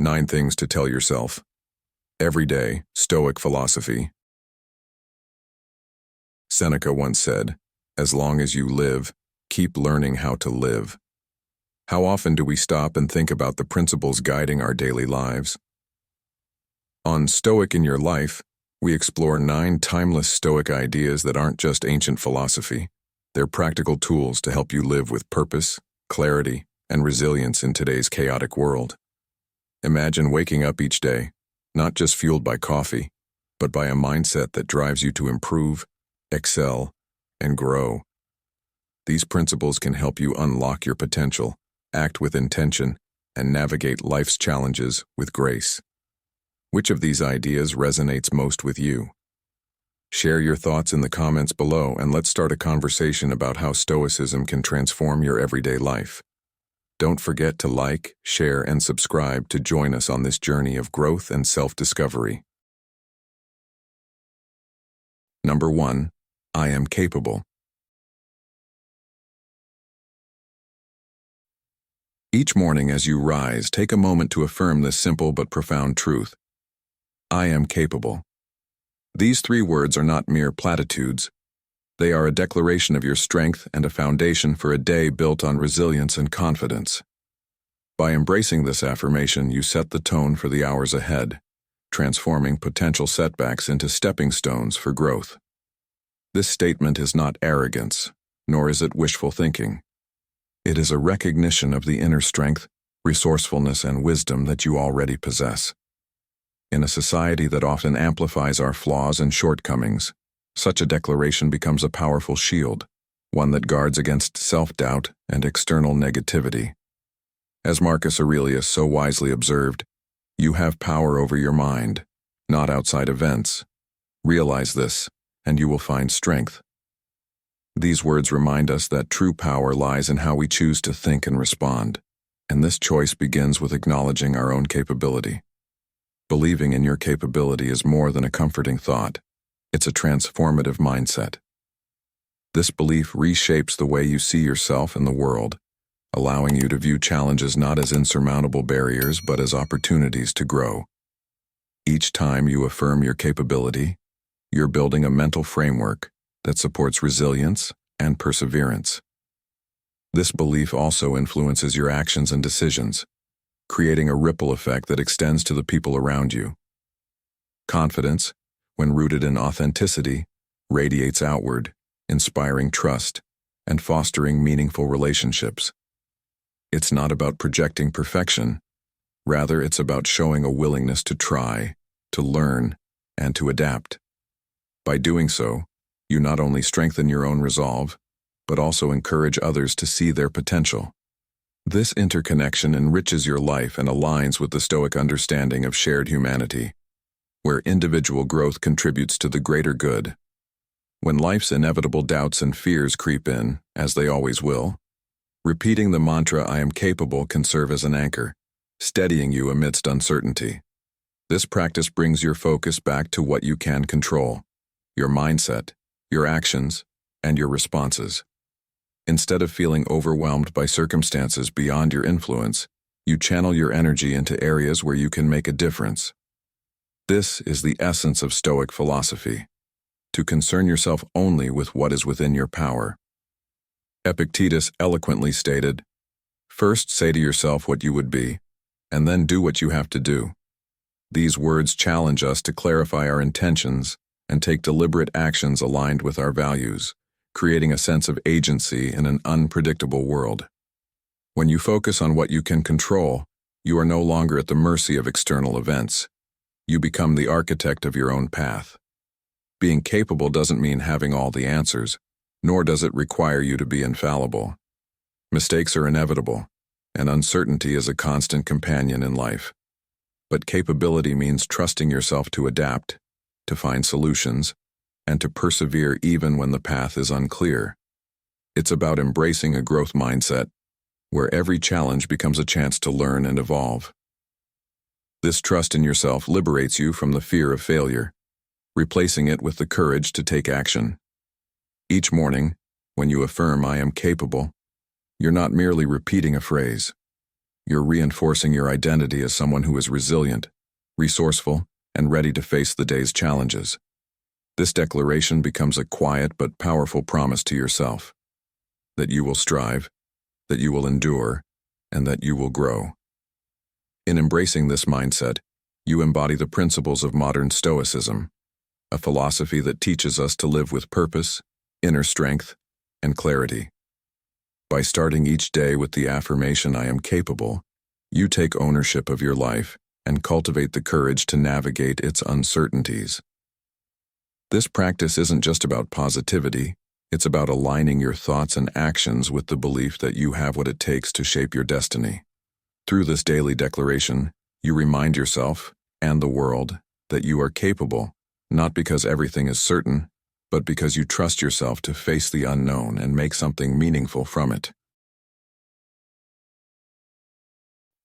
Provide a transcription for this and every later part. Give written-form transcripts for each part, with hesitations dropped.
9 things to tell yourself. Every day, Stoic philosophy. Seneca once said, "As long as you live, keep learning how to live." How often do we stop and think about the principles guiding our daily lives? On Stoic in Your Life, we explore 9 timeless Stoic ideas that aren't just ancient philosophy. They're practical tools to help you live with purpose, clarity, and resilience in today's chaotic world. Imagine waking up each day, not just fueled by coffee, but by a mindset that drives you to improve, excel, and grow. These principles can help you unlock your potential, act with intention, and navigate life's challenges with grace. Which of these ideas resonates most with you? Share your thoughts in the comments below, and let's start a conversation about how Stoicism can transform your everyday life. Don't forget to like, share, and subscribe to join us on this journey of growth and self-discovery. Number 1. I am capable. Each morning as you rise, take a moment to affirm this simple but profound truth. I am capable. These 3 words are not mere platitudes. They are a declaration of your strength and a foundation for a day built on resilience and confidence. By embracing this affirmation, you set the tone for the hours ahead, transforming potential setbacks into stepping stones for growth. This statement is not arrogance, nor is it wishful thinking. It is a recognition of the inner strength, resourcefulness, and wisdom that you already possess. In a society that often amplifies our flaws and shortcomings, such a declaration becomes a powerful shield, one that guards against self-doubt and external negativity. As Marcus Aurelius so wisely observed, you have power over your mind, not outside events. Realize this, and you will find strength. These words remind us that true power lies in how we choose to think and respond, and this choice begins with acknowledging our own capability. Believing in your capability is more than a comforting thought. It's a transformative mindset. This belief reshapes the way you see yourself and the world, allowing you to view challenges not as insurmountable barriers but as opportunities to grow. Each time you affirm your capability, you're building a mental framework that supports resilience and perseverance. This belief also influences your actions and decisions, creating a ripple effect that extends to the people around you. Confidence, when rooted in authenticity, radiates outward, inspiring trust and fostering meaningful relationships. It's not about projecting perfection. Rather, it's about showing a willingness to try, to learn, and to adapt. By doing so, you not only strengthen your own resolve, but also encourage others to see their potential. This interconnection enriches your life and aligns with the Stoic understanding of shared humanity, where individual growth contributes to the greater good. When life's inevitable doubts and fears creep in, as they always will, repeating the mantra "I am capable" can serve as an anchor, steadying you amidst uncertainty. This practice brings your focus back to what you can control: your mindset, your actions, and your responses. Instead of feeling overwhelmed by circumstances beyond your influence, you channel your energy into areas where you can make a difference. This is the essence of Stoic philosophy: to concern yourself only with what is within your power. Epictetus eloquently stated, "First say to yourself what you would be, and then do what you have to do." These words challenge us to clarify our intentions and take deliberate actions aligned with our values, creating a sense of agency in an unpredictable world. When you focus on what you can control, you are no longer at the mercy of external events. You become the architect of your own path. Being capable doesn't mean having all the answers, nor does it require you to be infallible. Mistakes are inevitable, and uncertainty is a constant companion in life. But capability means trusting yourself to adapt, to find solutions, and to persevere even when the path is unclear. It's about embracing a growth mindset, where every challenge becomes a chance to learn and evolve. This trust in yourself liberates you from the fear of failure, replacing it with the courage to take action. Each morning, when you affirm "I am capable," you're not merely repeating a phrase. you're reinforcing your identity as someone who is resilient, resourceful, and ready to face the day's challenges. This declaration becomes a quiet but powerful promise to yourself that you will strive, that you will endure, and that you will grow. In embracing this mindset, you embody the principles of modern Stoicism, a philosophy that teaches us to live with purpose, inner strength, and clarity. By starting each day with the affirmation "I am capable," you take ownership of your life and cultivate the courage to navigate its uncertainties. This practice isn't just about positivity, it's about aligning your thoughts and actions with the belief that you have what it takes to shape your destiny. Through this daily declaration, you remind yourself and the world that you are capable, not because everything is certain, but because you trust yourself to face the unknown and make something meaningful from it.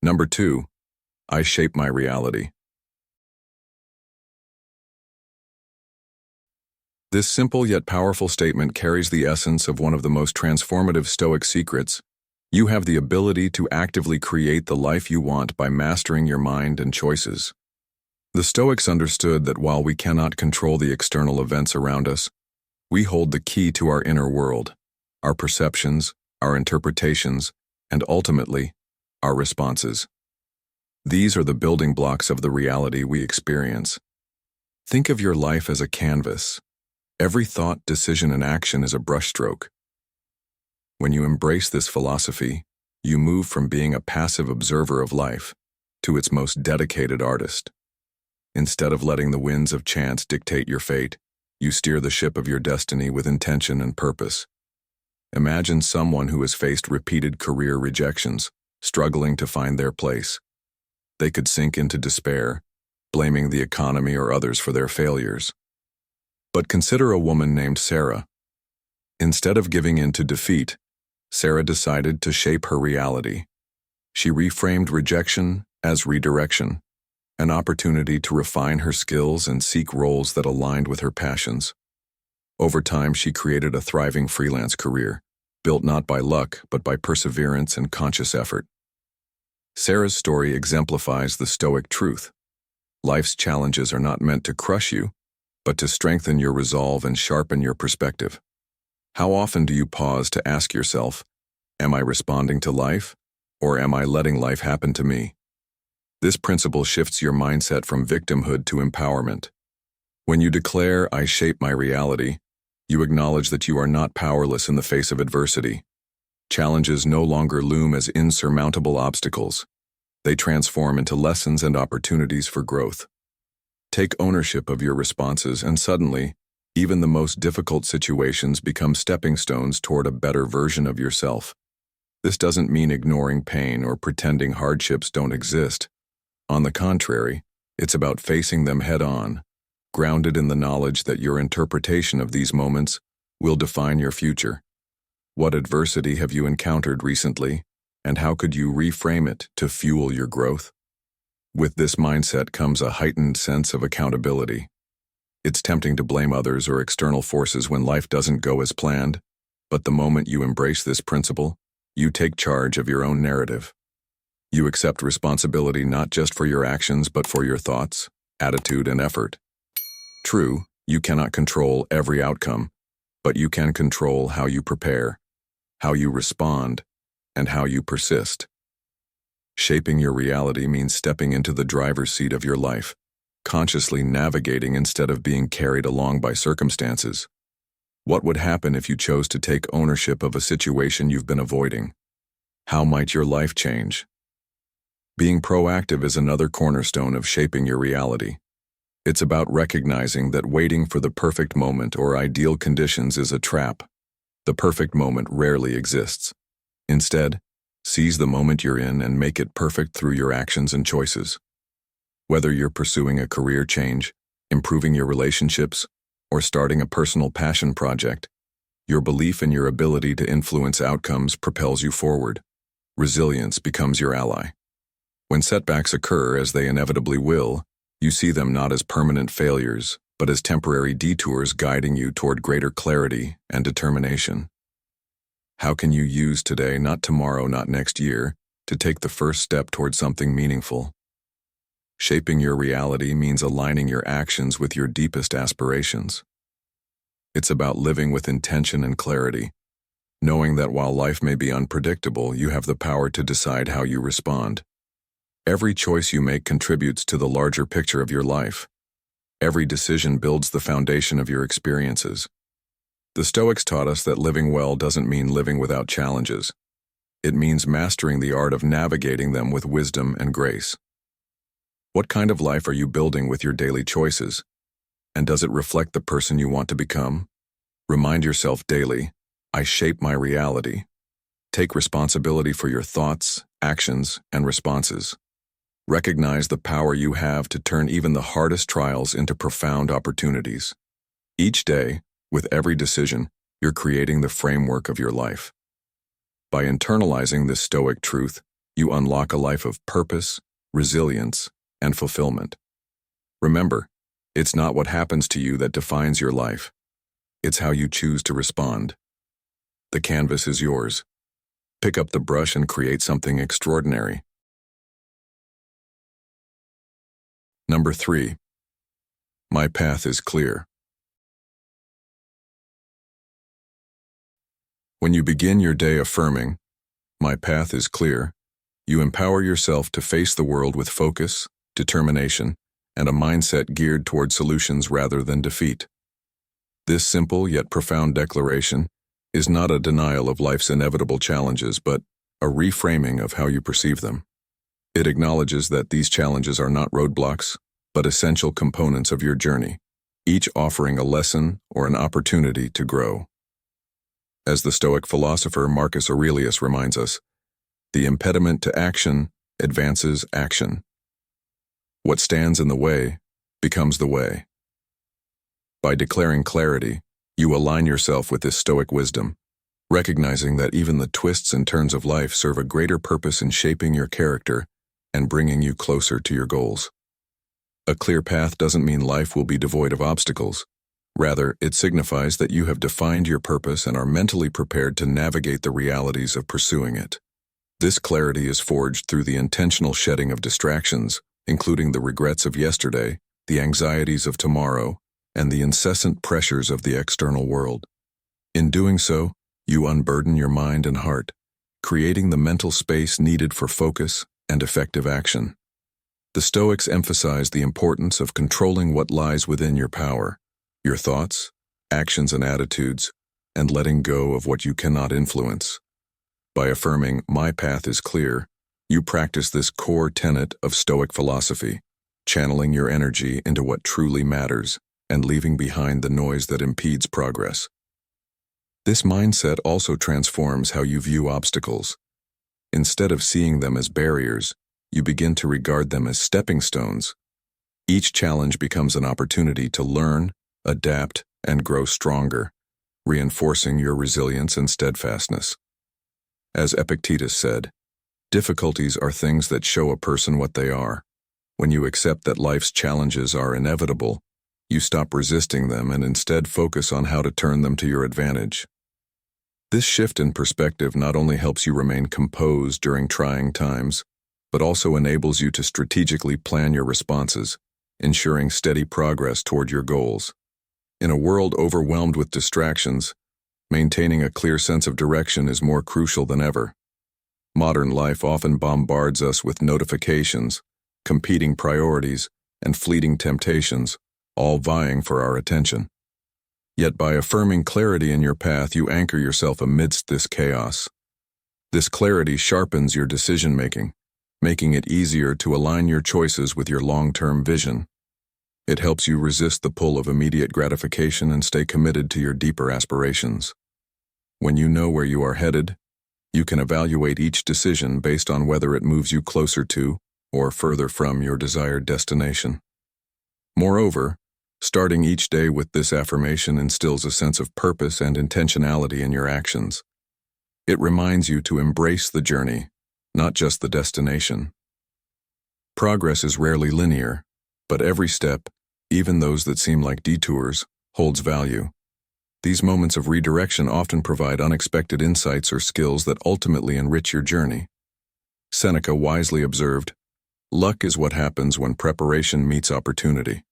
Number 2, I shape my reality. This simple yet powerful statement carries the essence of one of the most transformative Stoic secrets. You have the ability to actively create the life you want by mastering your mind and choices. The Stoics understood that while we cannot control the external events around us, we hold the key to our inner world, our perceptions, our interpretations, and ultimately, our responses. These are the building blocks of the reality we experience. Think of your life as a canvas. Every thought, decision, and action is a brushstroke. When you embrace this philosophy, you move from being a passive observer of life to its most dedicated artist. Instead of letting the winds of chance dictate your fate, you steer the ship of your destiny with intention and purpose. Imagine someone who has faced repeated career rejections, struggling to find their place. They could sink into despair, blaming the economy or others for their failures. But consider a woman named Sarah. Instead of giving in to defeat, Sarah decided to shape her reality. She reframed rejection as redirection, an opportunity to refine her skills and seek roles that aligned with her passions. Over time, she created a thriving freelance career, built not by luck but by perseverance and conscious effort. Sarah's story exemplifies the Stoic truth. Life's challenges are not meant to crush you, but to strengthen your resolve and sharpen your perspective. How often do you pause to ask yourself, am I responding to life, or am I letting life happen to me? This principle shifts your mindset from victimhood to empowerment. When you declare, "I shape my reality," you acknowledge that you are not powerless in the face of adversity. Challenges no longer loom as insurmountable obstacles. They transform into lessons and opportunities for growth. Take ownership of your responses, and suddenly, even the most difficult situations become stepping stones toward a better version of yourself. This doesn't mean ignoring pain or pretending hardships don't exist. On the contrary, it's about facing them head-on, grounded in the knowledge that your interpretation of these moments will define your future. What adversity have you encountered recently, and how could you reframe it to fuel your growth? With this mindset comes a heightened sense of accountability. It's tempting to blame others or external forces when life doesn't go as planned, but the moment you embrace this principle, you take charge of your own narrative. You accept responsibility not just for your actions but for your thoughts, attitude, and effort. True, you cannot control every outcome, but you can control how you prepare, how you respond, and how you persist. Shaping your reality means stepping into the driver's seat of your life, consciously navigating instead of being carried along by circumstances. What would happen if you chose to take ownership of a situation you've been avoiding? How might your life change? Being proactive is another cornerstone of shaping your reality. It's about recognizing that waiting for the perfect moment or ideal conditions is a trap. The perfect moment rarely exists. Instead, seize the moment you're in and make it perfect through your actions and choices. Whether you're pursuing a career change, improving your relationships, or starting a personal passion project, your belief in your ability to influence outcomes propels you forward. Resilience becomes your ally. When setbacks occur, as they inevitably will, you see them not as permanent failures, but as temporary detours guiding you toward greater clarity and determination. How can you use today, not tomorrow, not next year, to take the first step towards something meaningful. Shaping your reality means aligning your actions with your deepest aspirations. It's about living with intention and clarity, knowing that while life may be unpredictable, you have the power to decide how you respond. Every choice you make contributes to the larger picture of your life. Every decision builds the foundation of your experiences. The Stoics taught us that living well doesn't mean living without challenges. It means mastering the art of navigating them with wisdom and grace. What kind of life are you building with your daily choices? And does it reflect the person you want to become? Remind yourself daily, I shape my reality. Take responsibility for your thoughts, actions, and responses. Recognize the power you have to turn even the hardest trials into profound opportunities. Each day, with every decision, you're creating the framework of your life. By internalizing this Stoic truth, you unlock a life of purpose, resilience, and fulfillment. Remember, it's not what happens to you that defines your life. It's how you choose to respond. The canvas is yours. Pick up the brush and create something extraordinary. Number 3. My path is clear. When you begin your day affirming, my path is clear, you empower yourself to face the world with focus, determination, and a mindset geared toward solutions rather than defeat. This simple yet profound declaration is not a denial of life's inevitable challenges, but a reframing of how you perceive them. It acknowledges that these challenges are not roadblocks, but essential components of your journey, each offering a lesson or an opportunity to grow. As the Stoic philosopher Marcus Aurelius reminds us, the impediment to action advances action. What stands in the way becomes the way. By declaring clarity, you align yourself with this Stoic wisdom, recognizing that even the twists and turns of life serve a greater purpose in shaping your character and bringing you closer to your goals. A clear path doesn't mean life will be devoid of obstacles. Rather, it signifies that you have defined your purpose and are mentally prepared to navigate the realities of pursuing it. This clarity is forged through the intentional shedding of distractions, including the regrets of yesterday, the anxieties of tomorrow, and the incessant pressures of the external world. In doing so, you unburden your mind and heart, creating the mental space needed for focus and effective action. The Stoics emphasize the importance of controlling what lies within your power, your thoughts, actions, and attitudes, and letting go of what you cannot influence. By affirming, my path is clear, you practice this core tenet of Stoic philosophy, channeling your energy into what truly matters and leaving behind the noise that impedes progress. This mindset also transforms how you view obstacles. Instead of seeing them as barriers, you begin to regard them as stepping stones. Each challenge becomes an opportunity to learn, adapt, and grow stronger, reinforcing your resilience and steadfastness. As Epictetus said, difficulties are things that show a person what they are. When you accept that life's challenges are inevitable, you stop resisting them and instead focus on how to turn them to your advantage. This shift in perspective not only helps you remain composed during trying times, but also enables you to strategically plan your responses, ensuring steady progress toward your goals. In a world overwhelmed with distractions, maintaining a clear sense of direction is more crucial than ever. Modern life often bombards us with notifications, competing priorities, and fleeting temptations, all vying for our attention. Yet by affirming clarity in your path, you anchor yourself amidst this chaos. This clarity sharpens your decision-making, making it easier to align your choices with your long-term vision. It helps you resist the pull of immediate gratification and stay committed to your deeper aspirations. When you know where you are headed, you can evaluate each decision based on whether it moves you closer to or further from your desired destination. Moreover, starting each day with this affirmation instills a sense of purpose and intentionality in your actions. It reminds you to embrace the journey, not just the destination. Progress is rarely linear, but every step, even those that seem like detours, holds value. These moments of redirection often provide unexpected insights or skills that ultimately enrich your journey. Seneca wisely observed, "Luck is what happens when preparation meets opportunity."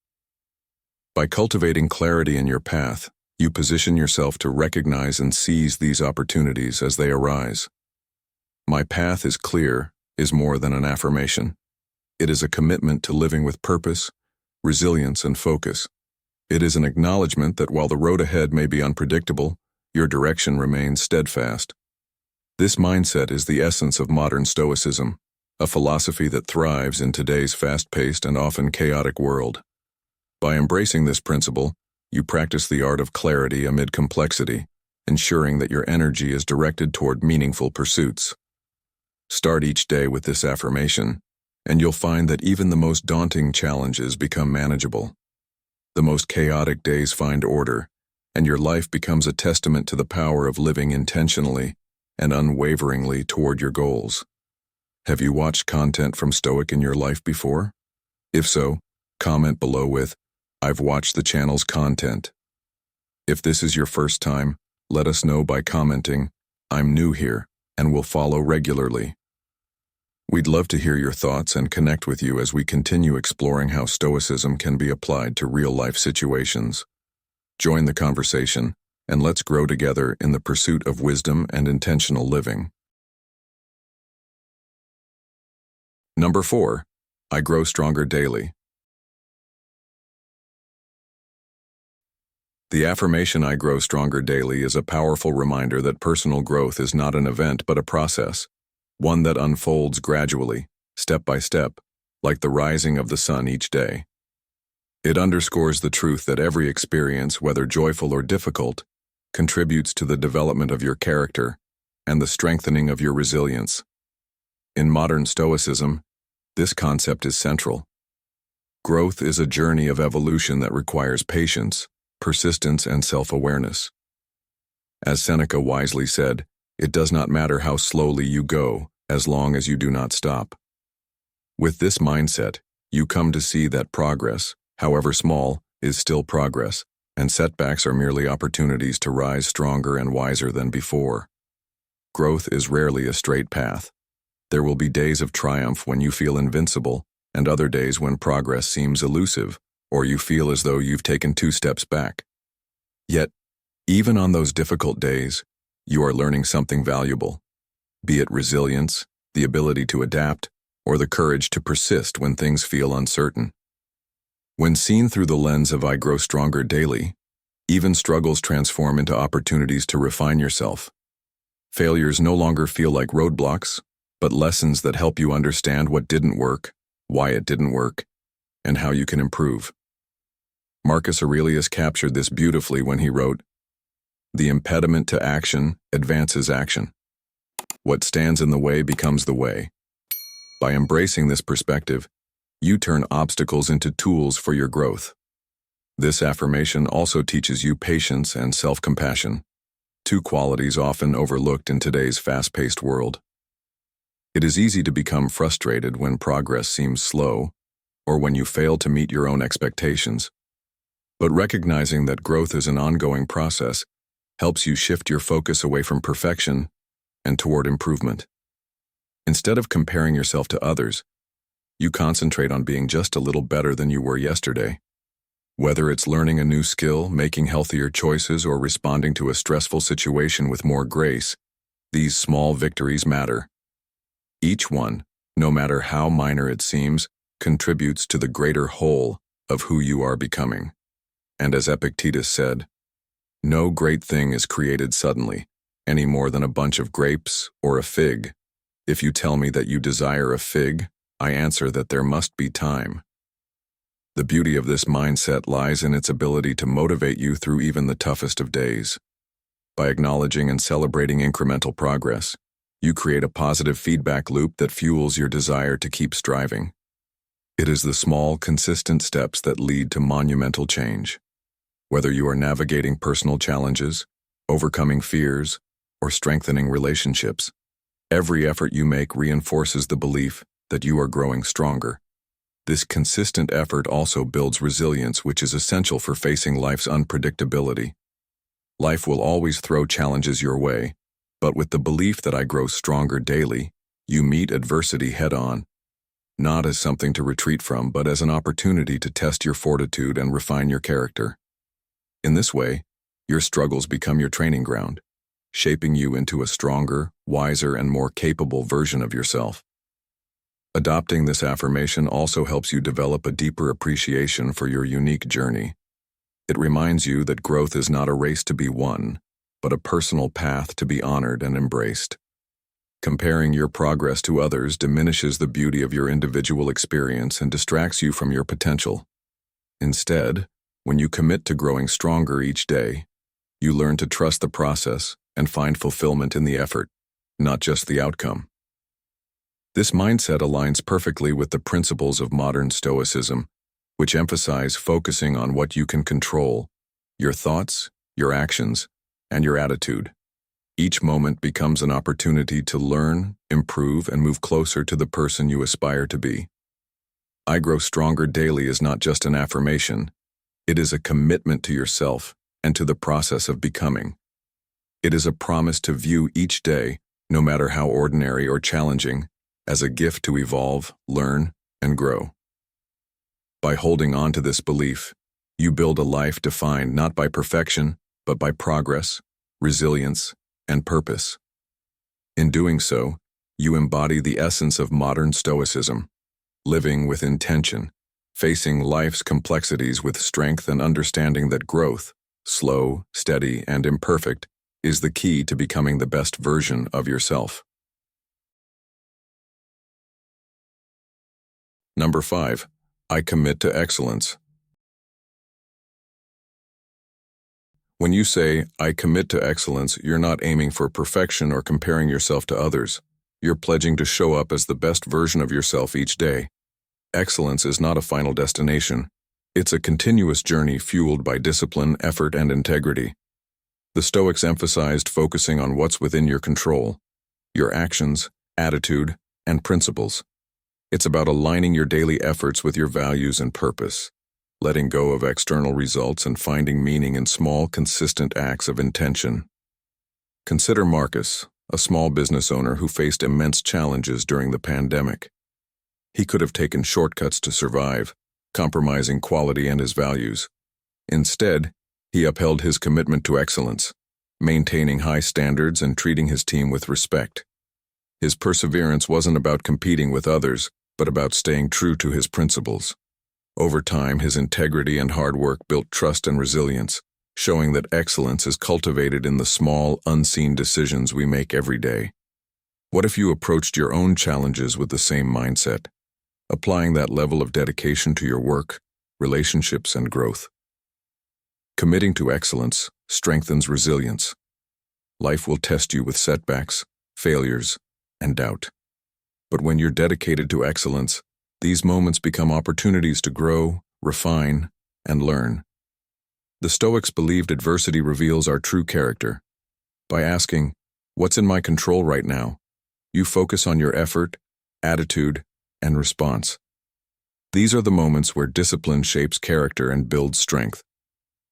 By cultivating clarity in your path, you position yourself to recognize and seize these opportunities as they arise. "My path is clear" is more than an affirmation. It is a commitment to living with purpose, resilience, and focus. It is an acknowledgement that while the road ahead may be unpredictable, your direction remains steadfast. This mindset is the essence of modern Stoicism, a philosophy that thrives in today's fast-paced and often chaotic world. By embracing this principle, you practice the art of clarity amid complexity, ensuring that your energy is directed toward meaningful pursuits. Start each day with this affirmation, and you'll find that even the most daunting challenges become manageable. The most chaotic days find order, and your life becomes a testament to the power of living intentionally and unwaveringly toward your goals. Have you watched content from Stoic in your life before? If so, comment below with, "I've watched the channel's content." If this is your first time, let us know by commenting, "I'm new here," and will follow regularly. We'd love to hear your thoughts and connect with you as we continue exploring how Stoicism can be applied to real-life situations. Join the conversation, and let's grow together in the pursuit of wisdom and intentional living. Number 4. I grow stronger daily. The affirmation "I grow stronger daily" is a powerful reminder that personal growth is not an event but a process, one that unfolds gradually, step by step, like the rising of the sun each day. It underscores the truth that every experience, whether joyful or difficult, contributes to the development of your character and the strengthening of your resilience. In modern Stoicism, this concept is central. Growth is a journey of evolution that requires patience, persistence, and self-awareness. As Seneca wisely said, "It does not matter how slowly you go, as long as you do not stop." With this mindset, you come to see that progress, however small, is still progress, and setbacks are merely opportunities to rise stronger and wiser than before. Growth is rarely a straight path. There will be days of triumph when you feel invincible, and other days when progress seems elusive, or you feel as though you've taken 2 steps back. Yet, even on those difficult days, you are learning something valuable, be it resilience, the ability to adapt, or the courage to persist when things feel uncertain. When seen through the lens of "I grow stronger daily," even struggles transform into opportunities to refine yourself. Failures no longer feel like roadblocks, but lessons that help you understand what didn't work, why it didn't work, and how you can improve. Marcus Aurelius captured this beautifully when he wrote, "The impediment to action advances action. What stands in the way becomes the way." By embracing this perspective, you turn obstacles into tools for your growth. This affirmation also teaches you patience and self-compassion, 2 qualities often overlooked in today's fast-paced world. It is easy to become frustrated when progress seems slow, or when you fail to meet your own expectations. But recognizing that growth is an ongoing process helps you shift your focus away from perfection and toward improvement. Instead of comparing yourself to others, you concentrate on being just a little better than you were yesterday. Whether it's learning a new skill, making healthier choices, or responding to a stressful situation with more grace, these small victories matter. Each one, no matter how minor it seems, contributes to the greater whole of who you are becoming. And as Epictetus said, "No great thing is created suddenly, any more than a bunch of grapes or a fig. If you tell me that you desire a fig, I answer that there must be time." The beauty of this mindset lies in its ability to motivate you through even the toughest of days. By acknowledging and celebrating incremental progress, you create a positive feedback loop that fuels your desire to keep striving. It is the small, consistent steps that lead to monumental change. Whether you are navigating personal challenges, overcoming fears, or strengthening relationships, every effort you make reinforces the belief that you are growing stronger. This consistent effort also builds resilience, which is essential for facing life's unpredictability. Life will always throw challenges your way, but with the belief that "I grow stronger daily," You meet adversity head-on, not as something to retreat from, but as an opportunity to test your fortitude and refine your character. In this way, your struggles become your training ground, shaping you into a stronger, wiser, and more capable version of yourself. Adopting this affirmation also helps you develop a deeper appreciation for your unique journey. It reminds you that growth is not a race to be won, but a personal path to be honored and embraced. Comparing your progress to others diminishes the beauty of your individual experience and distracts you from your potential. Instead, when you commit to growing stronger each day, you learn to trust the process and find fulfillment in the effort, not just the outcome. This mindset aligns perfectly with the principles of modern Stoicism, which emphasize focusing on what you can control: your thoughts, your actions, and your attitude. Each moment becomes an opportunity to learn, improve, and move closer to the person you aspire to be. "I grow stronger daily" is not just an affirmation. It is a commitment to yourself and to the process of becoming. It is a promise to view each day, no matter how ordinary or challenging, as a gift to evolve, learn, and grow. By holding on to this belief, you build a life defined not by perfection, but by progress, resilience, and purpose. In doing so, you embody the essence of modern Stoicism, living with intention, facing life's complexities with strength, and understanding that growth, slow, steady, and imperfect, is the key to becoming the best version of yourself. Number 5. I commit to excellence. When you say, "I commit to excellence," you're not aiming for perfection or comparing yourself to others. You're pledging to show up as the best version of yourself each day. Excellence is not a final destination. It's a continuous journey fueled by discipline, effort, and integrity. The Stoics emphasized focusing on what's within your control: your actions, attitude, and principles. It's about aligning your daily efforts with your values and purpose, letting go of external results and finding meaning in small, consistent acts of intention. Consider Marcus, a small business owner who faced immense challenges during the pandemic. He could have taken shortcuts to survive, compromising quality and his values. Instead, he upheld his commitment to excellence, maintaining high standards and treating his team with respect. His perseverance wasn't about competing with others, but about staying true to his principles. Over time, his integrity and hard work built trust and resilience, showing that excellence is cultivated in the small, unseen decisions we make every day. What if you approached your own challenges with the same mindset, applying that level of dedication to your work, relationships, and growth? Committing to excellence strengthens resilience. Life will test you with setbacks, failures, and doubt. But when you're dedicated to excellence, these moments become opportunities to grow, refine, and learn. The Stoics believed adversity reveals our true character. By asking, "What's in my control right now?" you focus on your effort, attitude, and response. These are the moments where discipline shapes character and builds strength.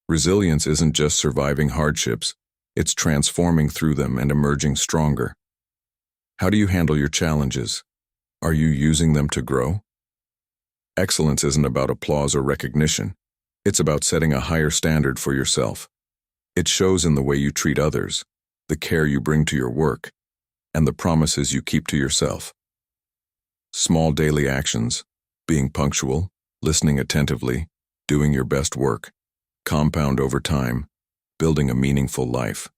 Resilience isn't just surviving hardships, it's transforming through them and emerging stronger. How do you handle your challenges? Are you using them to grow? Excellence isn't about applause or recognition. It's about setting a higher standard for yourself. It shows in the way you treat others, the care you bring to your work, and the promises you keep to yourself. Small daily actions, being punctual, listening attentively, doing your best work, compound over time, building a meaningful life.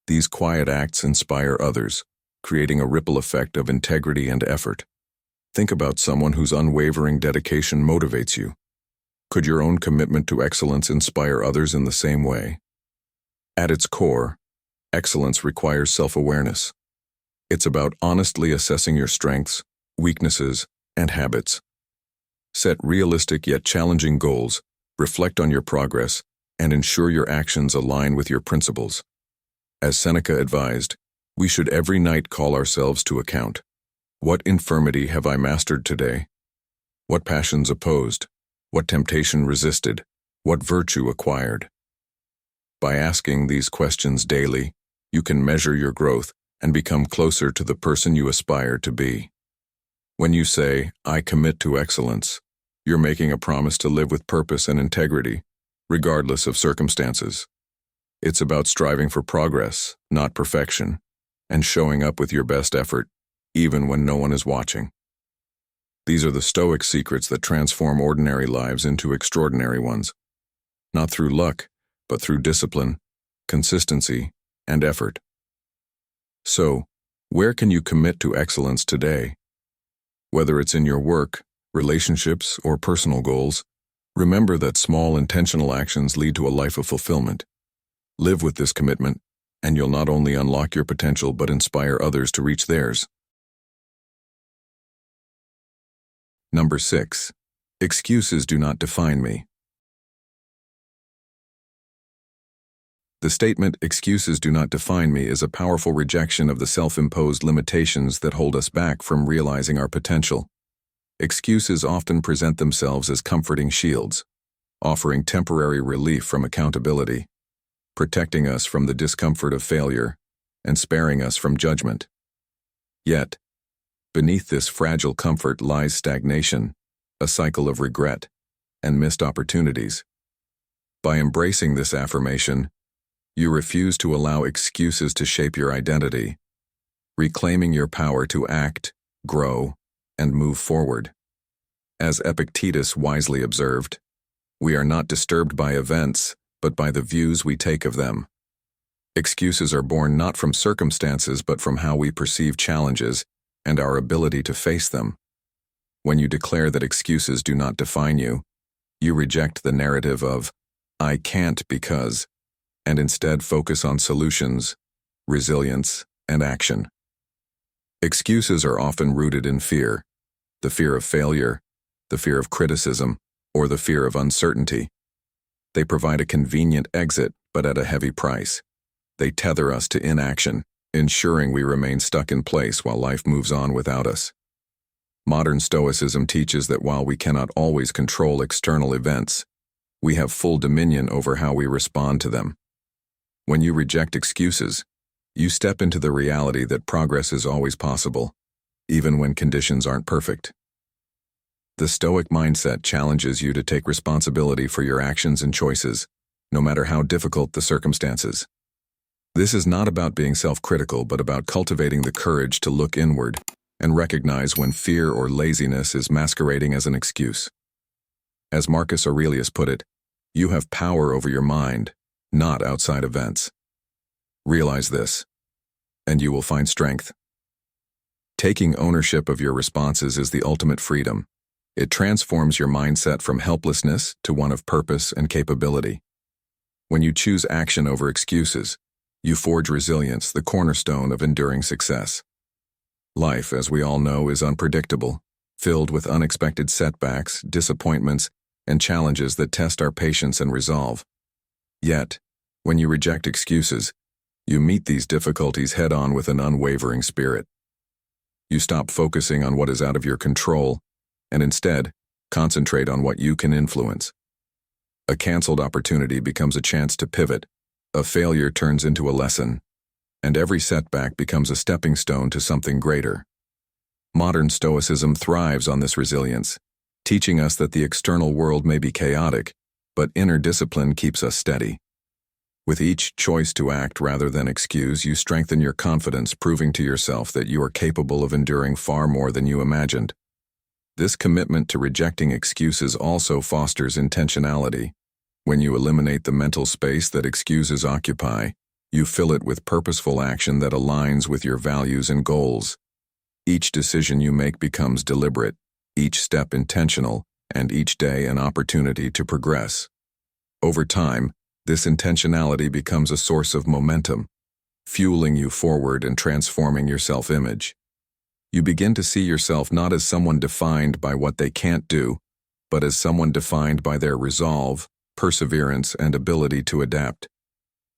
These quiet acts inspire others, creating a ripple effect of integrity and effort. Think about someone whose unwavering dedication motivates you. Could your own commitment to excellence inspire others in the same way? At its core, excellence requires self-awareness. It's about honestly assessing your strengths, weaknesses, and habits. Set realistic yet challenging goals, reflect on your progress, and ensure your actions align with your principles. As Seneca advised, we should every night call ourselves to account. What infirmity have I mastered today? What passions opposed? What temptation resisted? What virtue acquired? By asking these questions daily, you can measure your growth and become closer to the person you aspire to be. When you say, "I commit to excellence," you're making a promise to live with purpose and integrity, regardless of circumstances. It's about striving for progress, not perfection, and showing up with your best effort, even when no one is watching. These are the Stoic secrets that transform ordinary lives into extraordinary ones, not through luck, but through discipline, consistency, and effort. So, where can you commit to excellence today? Whether it's in your work, relationships, or personal goals, remember that small intentional actions lead to a life of fulfillment. Live with this commitment, and you'll not only unlock your potential but inspire others to reach theirs. Number 6. Excuses do not define me. The statement, "Excuses do not define me," is a powerful rejection of the self-imposed limitations that hold us back from realizing our potential. Excuses often present themselves as comforting shields, offering temporary relief from accountability, protecting us from the discomfort of failure, and sparing us from judgment. Yet, beneath this fragile comfort lies stagnation, a cycle of regret, and missed opportunities. By embracing this affirmation, you refuse to allow excuses to shape your identity, reclaiming your power to act, grow, and move forward. As Epictetus wisely observed, we are not disturbed by events, but by the views we take of them. Excuses are born not from circumstances but from how we perceive challenges and our ability to face them. When you declare that excuses do not define you, you reject the narrative of, "I can't because," and instead focus on solutions, resilience, and action. Excuses are often rooted in fear, the fear of failure, the fear of criticism, or the fear of uncertainty. They provide a convenient exit, but at a heavy price. They tether us to inaction, ensuring we remain stuck in place while life moves on without us. Modern Stoicism teaches that while we cannot always control external events, we have full dominion over how we respond to them. When you reject excuses, you step into the reality that progress is always possible, even when conditions aren't perfect. The Stoic mindset challenges you to take responsibility for your actions and choices, no matter how difficult the circumstances. This is not about being self-critical, but about cultivating the courage to look inward and recognize when fear or laziness is masquerading as an excuse. As Marcus Aurelius put it, you have power over your mind, not outside events. Realize this, and you will find strength. Taking ownership of your responses is the ultimate freedom. It transforms your mindset from helplessness to one of purpose and capability. When you choose action over excuses, you forge resilience, the cornerstone of enduring success. Life, as we all know, is unpredictable, filled with unexpected setbacks, disappointments, and challenges that test our patience and resolve. Yet, when you reject excuses, you meet these difficulties head-on with an unwavering spirit. You stop focusing on what is out of your control, and instead, concentrate on what you can influence. A canceled opportunity becomes a chance to pivot, a failure turns into a lesson, and every setback becomes a stepping stone to something greater. Modern Stoicism thrives on this resilience, teaching us that the external world may be chaotic, but inner discipline keeps us steady. With each choice to act rather than excuse, you strengthen your confidence, proving to yourself that you are capable of enduring far more than you imagined. This commitment to rejecting excuses also fosters intentionality. When you eliminate the mental space that excuses occupy, you fill it with purposeful action that aligns with your values and goals. Each decision you make becomes deliberate, each step intentional, and each day an opportunity to progress. Over time, this intentionality becomes a source of momentum, fueling you forward and transforming your self-image. You begin to see yourself not as someone defined by what they can't do, but as someone defined by their resolve, perseverance, and ability to adapt.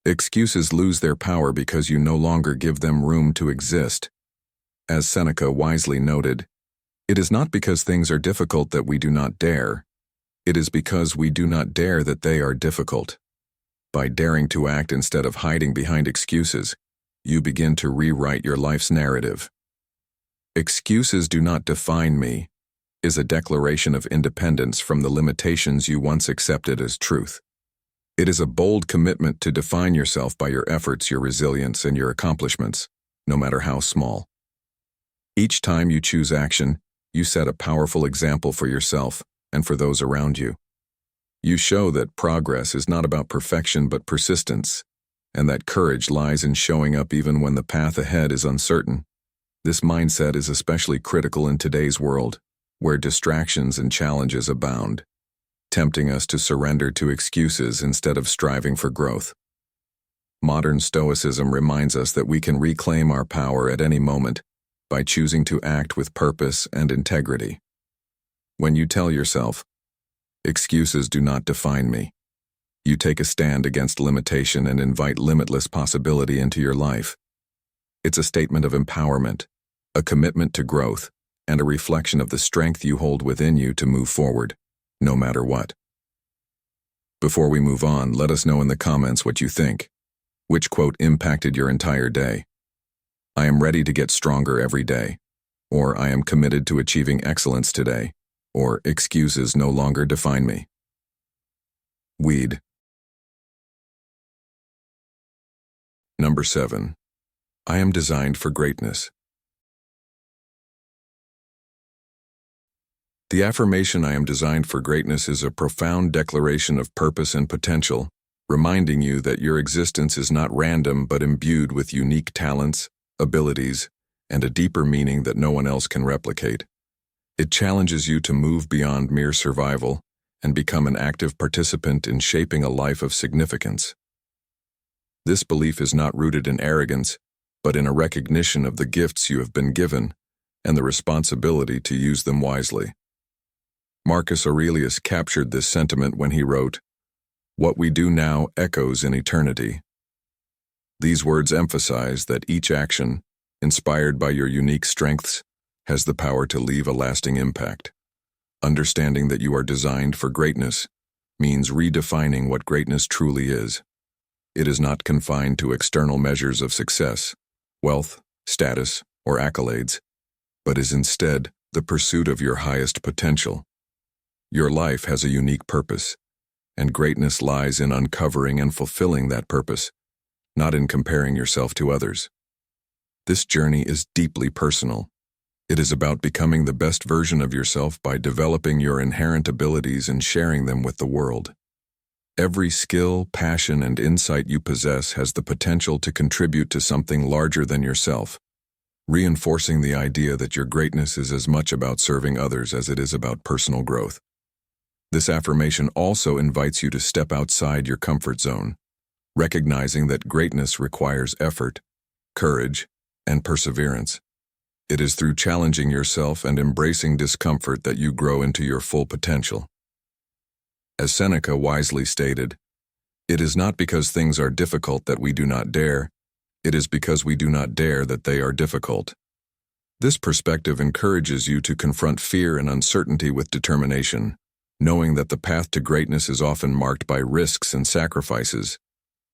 Excuses lose their power because you no longer give them room to exist. As Seneca wisely noted, it is not because things are difficult that we do not dare. It is because we do not dare that they are difficult. By daring to act instead of hiding behind excuses, you begin to rewrite your life's narrative. "Excuses do not define me" is a declaration of independence from the limitations you once accepted as truth. It is a bold commitment to define yourself by your efforts, your resilience, and your accomplishments, no matter how small. Each time you choose action, you set a powerful example for yourself and for those around you. You show that progress is not about perfection but persistence, and that courage lies in showing up even when the path ahead is uncertain. This mindset is especially critical in today's world, where distractions and challenges abound, tempting us to surrender to excuses instead of striving for growth. Modern Stoicism reminds us that we can reclaim our power at any moment by choosing to act with purpose and integrity. When you tell yourself, "Excuses do not define me," you take a stand against limitation and invite limitless possibility into your life. It's a statement of empowerment, a commitment to growth, and a reflection of the strength you hold within you to move forward, no matter what. Before we move on, let us know in the comments what you think. Which quote impacted your entire day? "I am ready to get stronger every day," or "I am committed to achieving excellence today," or "Excuses no longer define me." Weed. Number 7. I am designed for greatness. The affirmation "I am designed for greatness" is a profound declaration of purpose and potential, reminding you that your existence is not random but imbued with unique talents, abilities, and a deeper meaning that no one else can replicate. It challenges you to move beyond mere survival and become an active participant in shaping a life of significance. This belief is not rooted in arrogance, but in a recognition of the gifts you have been given and the responsibility to use them wisely. Marcus Aurelius captured this sentiment when he wrote, "What we do now echoes in eternity." These words emphasize that each action, inspired by your unique strengths, has the power to leave a lasting impact. Understanding that you are designed for greatness means redefining what greatness truly is. It is not confined to external measures of success, wealth, status, or accolades, but is instead the pursuit of your highest potential. Your life has a unique purpose, and greatness lies in uncovering and fulfilling that purpose, not in comparing yourself to others. This journey is deeply personal. It is about becoming the best version of yourself by developing your inherent abilities and sharing them with the world. Every skill, passion, and insight you possess has the potential to contribute to something larger than yourself, reinforcing the idea that your greatness is as much about serving others as it is about personal growth. This affirmation also invites you to step outside your comfort zone, recognizing that greatness requires effort, courage, and perseverance. It is through challenging yourself and embracing discomfort that you grow into your full potential. As Seneca wisely stated, "It is not because things are difficult that we do not dare, it is because we do not dare that they are difficult." This perspective encourages you to confront fear and uncertainty with determination, knowing that the path to greatness is often marked by risks and sacrifices.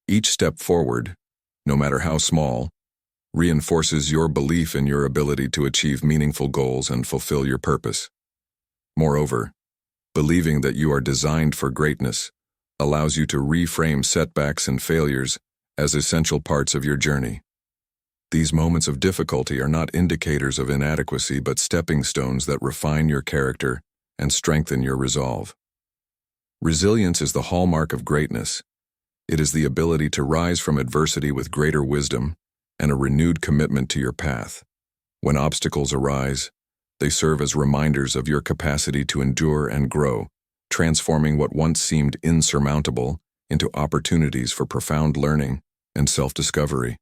Each step forward, no matter how small, reinforces your belief in your ability to achieve meaningful goals and fulfill your purpose. Moreover, believing that you are designed for greatness allows you to reframe setbacks and failures as essential parts of your journey. These moments of difficulty are not indicators of inadequacy but stepping stones that refine your character and strengthen your resolve. Resilience is the hallmark of greatness. It is the ability to rise from adversity with greater wisdom and a renewed commitment to your path. When obstacles arise, they serve as reminders of your capacity to endure and grow, transforming what once seemed insurmountable into opportunities for profound learning and self-discovery.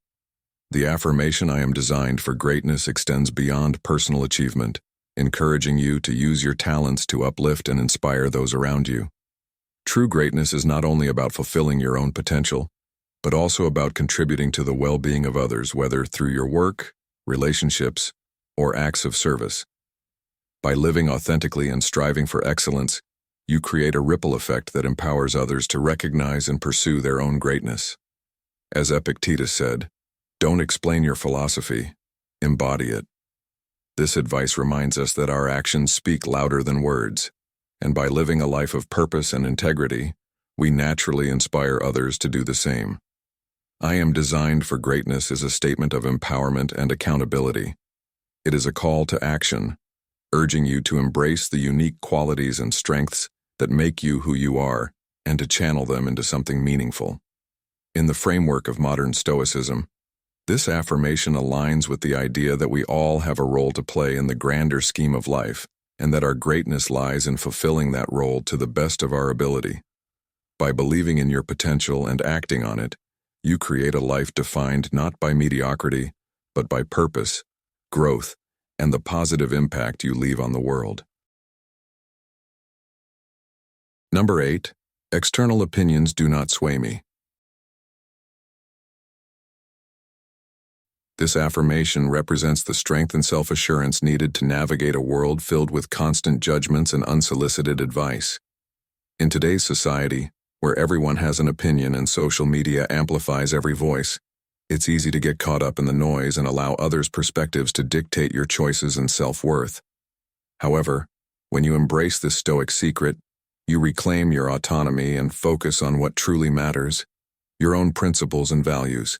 The affirmation "I am designed for greatness" extends beyond personal achievement, encouraging you to use your talents to uplift and inspire those around you. True greatness is not only about fulfilling your own potential, but also about contributing to the well-being of others, whether through your work, relationships, or acts of service. By living authentically and striving for excellence, you create a ripple effect that empowers others to recognize and pursue their own greatness. As Epictetus said, Don't explain your philosophy, embody it. This advice reminds us that our actions speak louder than words, and by living a life of purpose and integrity, we naturally inspire others to do the same. I am designed for greatness is a statement of empowerment and accountability. It is a call to action, urging you to embrace the unique qualities and strengths that make you who you are and to channel them into something meaningful. In the framework of modern Stoicism, this affirmation aligns with the idea that we all have a role to play in the grander scheme of life, and that our greatness lies in fulfilling that role to the best of our ability. By believing in your potential and acting on it, you create a life defined not by mediocrity, but by purpose, growth, and the positive impact you leave on the world. Number 8. External opinions do not sway me. This affirmation represents the strength and self-assurance needed to navigate a world filled with constant judgments and unsolicited advice. In today's society, where everyone has an opinion and social media amplifies every voice, it's easy to get caught up in the noise and allow others' perspectives to dictate your choices and self-worth. However, when you embrace this Stoic secret, you reclaim your autonomy and focus on what truly matters, your own principles and values.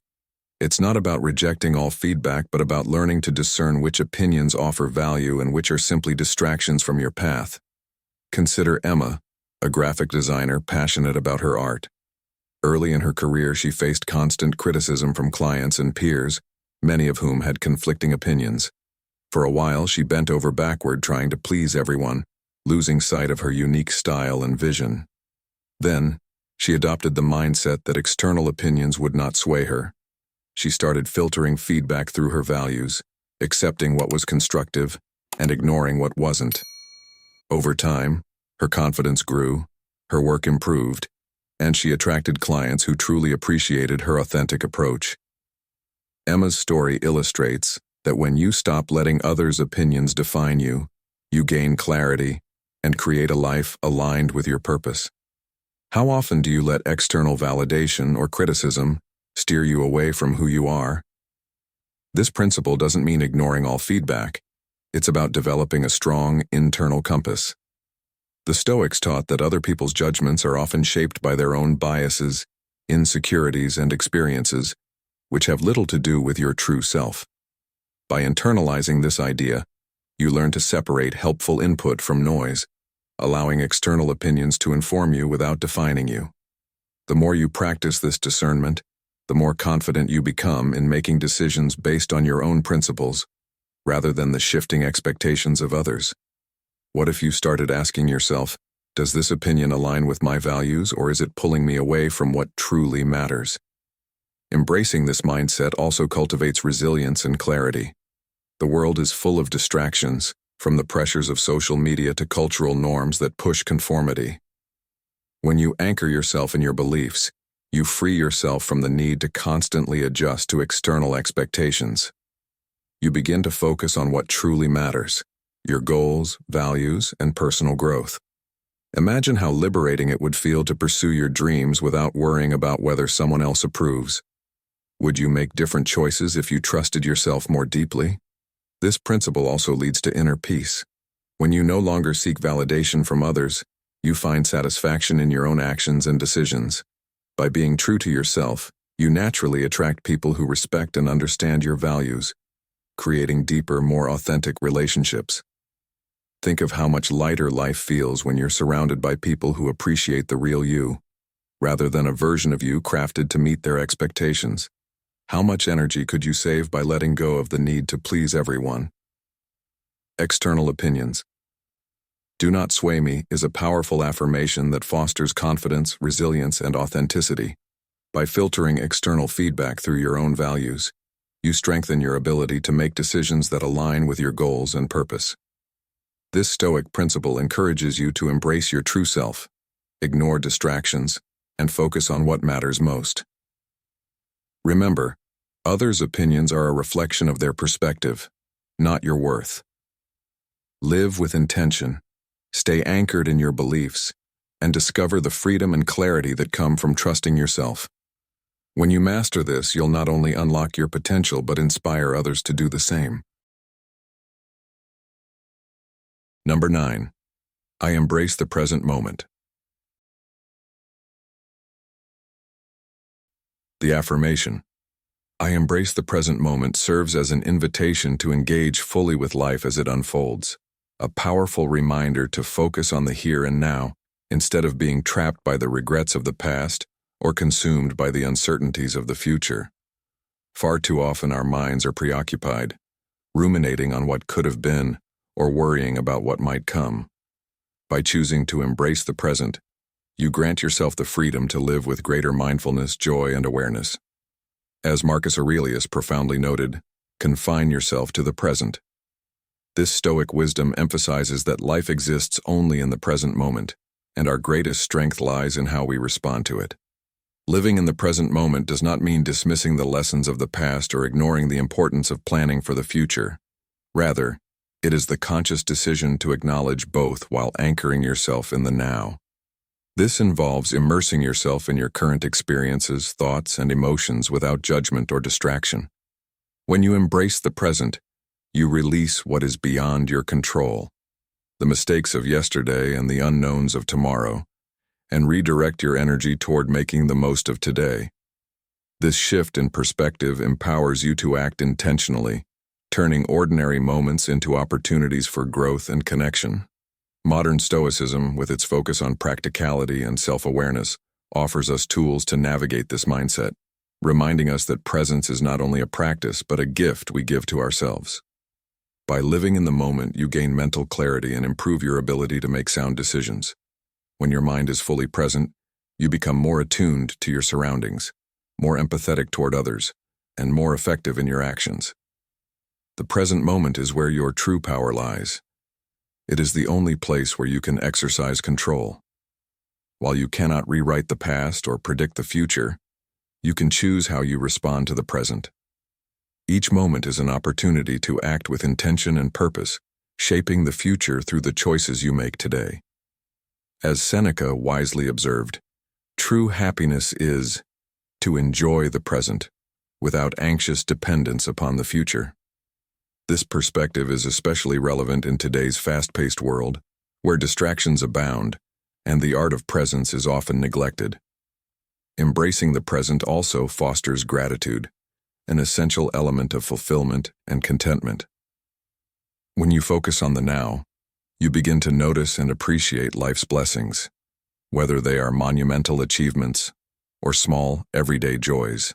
It's not about rejecting all feedback, but about learning to discern which opinions offer value and which are simply distractions from your path. Consider Emma, a graphic designer passionate about her art. Early in her career, she faced constant criticism from clients and peers, many of whom had conflicting opinions. For a while, she bent over backward trying to please everyone, losing sight of her unique style and vision. Then, she adopted the mindset that external opinions would not sway her. She started filtering feedback through her values, accepting what was constructive and ignoring what wasn't. Over time, her confidence grew, her work improved, and she attracted clients who truly appreciated her authentic approach. Emma's story illustrates that when you stop letting others' opinions define you, you gain clarity and create a life aligned with your purpose. How often do you let external validation or criticism steer you away from who you are? This principle doesn't mean ignoring all feedback. It's about developing a strong internal compass. The Stoics taught that other people's judgments are often shaped by their own biases, insecurities, and experiences, which have little to do with your true self. By internalizing this idea, you learn to separate helpful input from noise, allowing external opinions to inform you without defining you. The more you practice this discernment, the more confident you become in making decisions based on your own principles, rather than the shifting expectations of others. What if you started asking yourself, does this opinion align with my values, or is it pulling me away from what truly matters? Embracing this mindset also cultivates resilience and clarity. The world is full of distractions, from the pressures of social media to cultural norms that push conformity. When you anchor yourself in your beliefs, you free yourself from the need to constantly adjust to external expectations. You begin to focus on what truly matters, your goals, values, and personal growth. Imagine how liberating it would feel to pursue your dreams without worrying about whether someone else approves. Would you make different choices if you trusted yourself more deeply? This principle also leads to inner peace. When you no longer seek validation from others, you find satisfaction in your own actions and decisions. By being true to yourself, you naturally attract people who respect and understand your values, creating deeper, more authentic relationships. Think of how much lighter life feels when you're surrounded by people who appreciate the real you, rather than a version of you crafted to meet their expectations. How much energy could you save by letting go of the need to please everyone? External opinions. Do not sway me is a powerful affirmation that fosters confidence, resilience, and authenticity. By filtering external feedback through your own values, you strengthen your ability to make decisions that align with your goals and purpose. This Stoic principle encourages you to embrace your true self, ignore distractions, and focus on what matters most. Remember, others' opinions are a reflection of their perspective, not your worth. Live with intention, stay anchored in your beliefs, and discover the freedom and clarity that come from trusting yourself. When you master this, you'll not only unlock your potential but inspire others to do the same. Number 9. I embrace the present moment. The affirmation, I embrace the present moment, serves as an invitation to engage fully with life as it unfolds, a powerful reminder to focus on the here and now, instead of being trapped by the regrets of the past or consumed by the uncertainties of the future. Far too often our minds are preoccupied, ruminating on what could have been or worrying about what might come. By choosing to embrace the present, you grant yourself the freedom to live with greater mindfulness, joy, and awareness. As Marcus Aurelius profoundly noted, confine yourself to the present. This Stoic wisdom emphasizes that life exists only in the present moment, and our greatest strength lies in how we respond to it. Living in the present moment does not mean dismissing the lessons of the past or ignoring the importance of planning for the future. Rather, it is the conscious decision to acknowledge both while anchoring yourself in the now. This involves immersing yourself in your current experiences, thoughts, and emotions without judgment or distraction. When you embrace the present, you release what is beyond your control, the mistakes of yesterday and the unknowns of tomorrow, and redirect your energy toward making the most of today. This shift in perspective empowers you to act intentionally, turning ordinary moments into opportunities for growth and connection. Modern Stoicism, with its focus on practicality and self-awareness, offers us tools to navigate this mindset, reminding us that presence is not only a practice but a gift we give to ourselves. By living in the moment, you gain mental clarity and improve your ability to make sound decisions. When your mind is fully present, you become more attuned to your surroundings, more empathetic toward others, and more effective in your actions. The present moment is where your true power lies. It is the only place where you can exercise control. While you cannot rewrite the past or predict the future, you can choose how you respond to the present. Each moment is an opportunity to act with intention and purpose, shaping the future through the choices you make today. As Seneca wisely observed, true happiness is to enjoy the present without anxious dependence upon the future. This perspective is especially relevant in today's fast-paced world, where distractions abound and the art of presence is often neglected. Embracing the present also fosters gratitude, an essential element of fulfillment and contentment. When you focus on the now, you begin to notice and appreciate life's blessings, whether they are monumental achievements or small, everyday joys.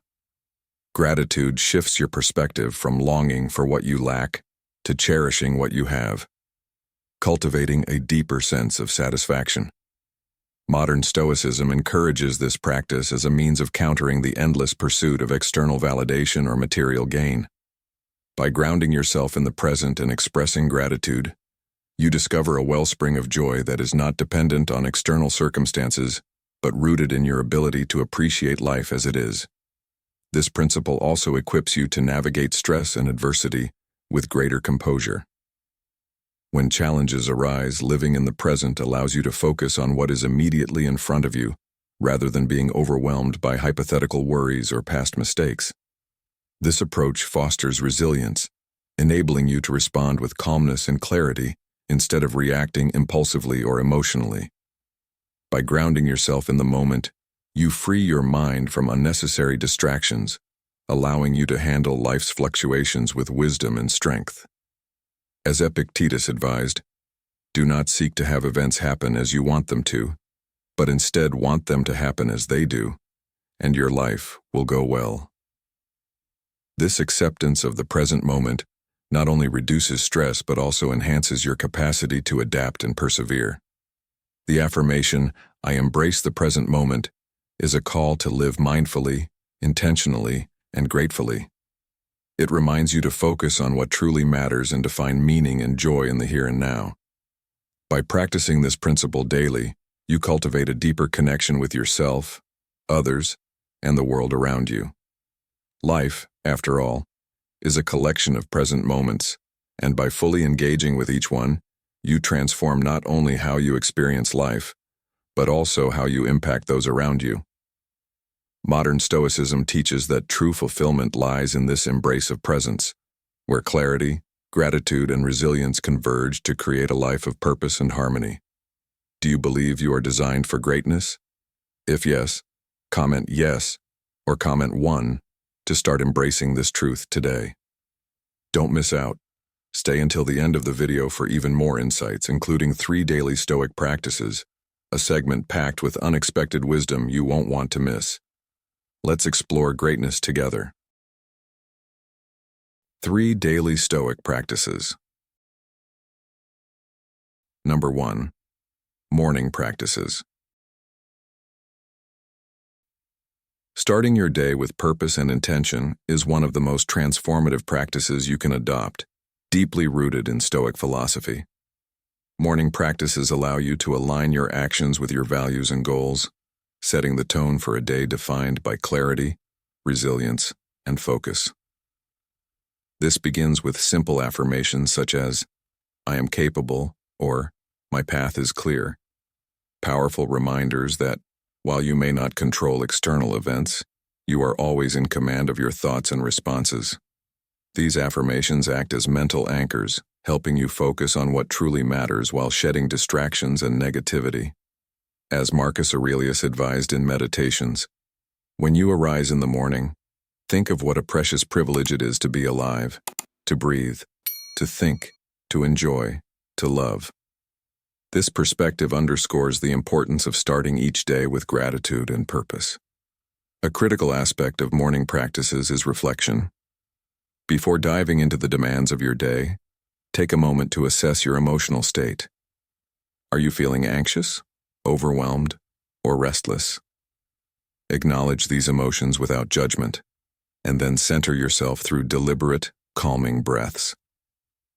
Gratitude shifts your perspective from longing for what you lack to cherishing what you have, cultivating a deeper sense of satisfaction. Modern Stoicism encourages this practice as a means of countering the endless pursuit of external validation or material gain. By grounding yourself in the present and expressing gratitude, you discover a wellspring of joy that is not dependent on external circumstances, but rooted in your ability to appreciate life as it is. This principle also equips you to navigate stress and adversity with greater composure. When challenges arise, living in the present allows you to focus on what is immediately in front of you, rather than being overwhelmed by hypothetical worries or past mistakes. This approach fosters resilience, enabling you to respond with calmness and clarity instead of reacting impulsively or emotionally. By grounding yourself in the moment, you free your mind from unnecessary distractions, allowing you to handle life's fluctuations with wisdom and strength. As Epictetus advised, do not seek to have events happen as you want them to, but instead want them to happen as they do, and your life will go well. This acceptance of the present moment not only reduces stress but also enhances your capacity to adapt and persevere. The affirmation, I embrace the present moment, is a call to live mindfully, intentionally, and gratefully. It reminds you to focus on what truly matters and to find meaning and joy in the here and now. By practicing this principle daily, you cultivate a deeper connection with yourself, others, and the world around you. Life, after all, is a collection of present moments, and by fully engaging with each one, you transform not only how you experience life, but also how you impact those around you. Modern Stoicism teaches that true fulfillment lies in this embrace of presence, where clarity, gratitude, and resilience converge to create a life of purpose and harmony. Do you believe you are designed for greatness? If yes, comment yes or comment 1 to start embracing this truth today. Don't miss out. Stay until the end of the video for even more insights, including 3 daily Stoic practices, a segment packed with unexpected wisdom you won't want to miss. Let's explore greatness together. 3 daily Stoic practices. Number 1. Morning practices. Starting your day with purpose and intention is one of the most transformative practices you can adopt, deeply rooted in Stoic philosophy. Morning practices allow you to align your actions with your values and goals, setting the tone for a day defined by clarity, resilience, and focus. This begins with simple affirmations such as, "I am capable," or "My path is clear." Powerful reminders that, while you may not control external events, you are always in command of your thoughts and responses. These affirmations act as mental anchors, helping you focus on what truly matters while shedding distractions and negativity. As Marcus Aurelius advised in Meditations, when you arise in the morning, think of what a precious privilege it is to be alive, to breathe, to think, to enjoy, to love. This perspective underscores the importance of starting each day with gratitude and purpose. A critical aspect of morning practices is reflection. Before diving into the demands of your day, take a moment to assess your emotional state. Are you feeling anxious, overwhelmed, or restless? Acknowledge these emotions without judgment, and then center yourself through deliberate, calming breaths.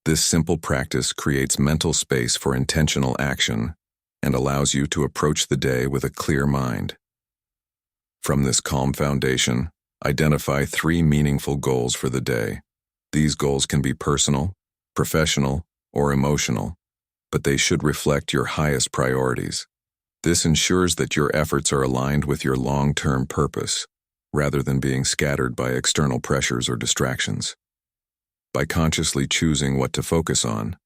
This simple practice creates mental space for intentional action and allows you to approach the day with a clear mind. From this calm foundation, identify 3 meaningful goals for the day. These goals can be personal, professional, or emotional, but they should reflect your highest priorities. This ensures that your efforts are aligned with your long-term purpose, rather than being scattered by external pressures or distractions. By consciously choosing what to focus on,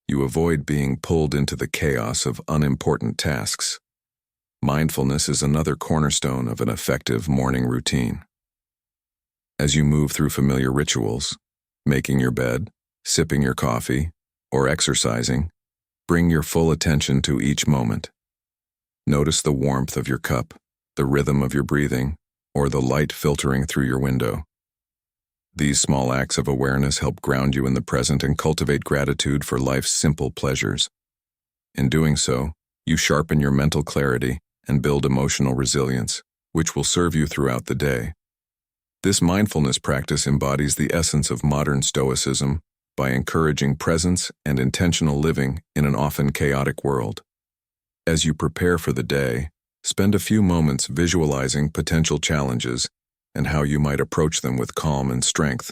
you avoid being pulled into the chaos of unimportant tasks. Mindfulness is another cornerstone of an effective morning routine. As you move through familiar rituals, making your bed, sipping your coffee, or exercising, bring your full attention to each moment. Notice the warmth of your cup, the rhythm of your breathing, or the light filtering through your window. These small acts of awareness help ground you in the present and cultivate gratitude for life's simple pleasures. In doing so, you sharpen your mental clarity and build emotional resilience, which will serve you throughout the day. This mindfulness practice embodies the essence of modern Stoicism by encouraging presence and intentional living in an often chaotic world. As you prepare for the day, spend a few moments visualizing potential challenges and how you might approach them with calm and strength.